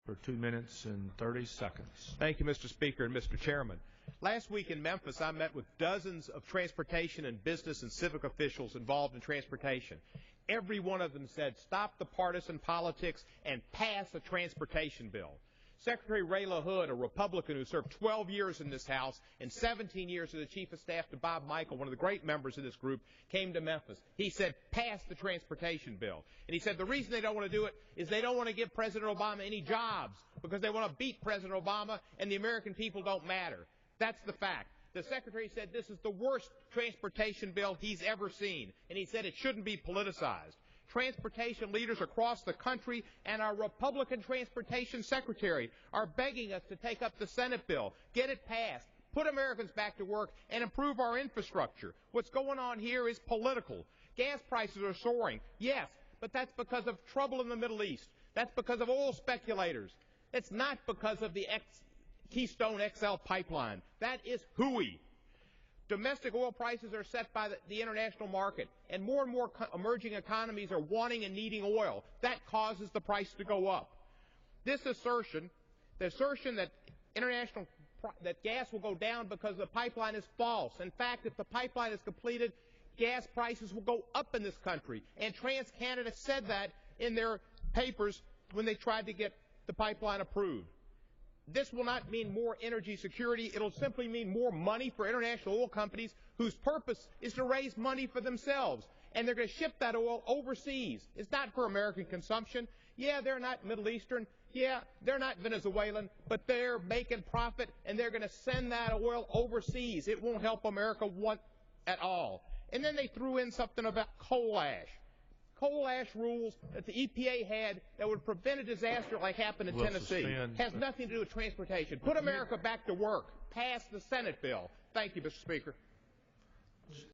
For 2 minutes and 30 seconds. Thank you, Mr. Speaker and Mr. Chairman. Last week in Memphis, I met with dozens of transportation and business and civic officials involved in transportation. Every one of them said, stop the partisan politics and pass a transportation bill. Secretary Ray LaHood, a Republican who served 12 years in this House and 17 years as the Chief of Staff to Bob Michael, one of the great members of this group, came to Memphis. He said, pass the transportation bill. And he said the reason they don't want to do it is they don't want to give President Obama any jobs because they want to beat President Obama and the American people don't matter. That's the fact. The Secretary said this is the worst transportation bill he's ever seen, and he said it shouldn't be politicized. Transportation leaders across the country and our Republican Transportation Secretary are begging us to take up the Senate bill, get it passed, put Americans back to work, and improve our infrastructure. What's going on here is political. Gas prices are soaring, yes, but that's because of trouble in the Middle East. That's because of oil speculators. It's not because of the Keystone XL pipeline. That is hooey. Domestic oil prices are set by the international market, and more emerging economies are wanting and needing oil. That causes the price to go up. This assertion, the assertion that that gas will go down because the pipeline is false. In fact, if the pipeline is completed, gas prices will go up in this country. And TransCanada said that in their papers when they tried to get the pipeline approved. This will not mean more energy security. It'll simply mean more money for international oil companies whose purpose is to raise money for themselves. And they're going to ship that oil overseas. It's not for American consumption. Yeah, they're not Middle Eastern. Yeah, they're not Venezuelan. But they're making profit, and they're going to send that oil overseas. It won't help America at all. And then they threw in something about coal ash. Coal ash rules that the EPA had that would prevent a disaster like happened in Tennessee. Has nothing to do with transportation. Put America back to work. Pass the Senate bill. Thank you, Mr. Speaker.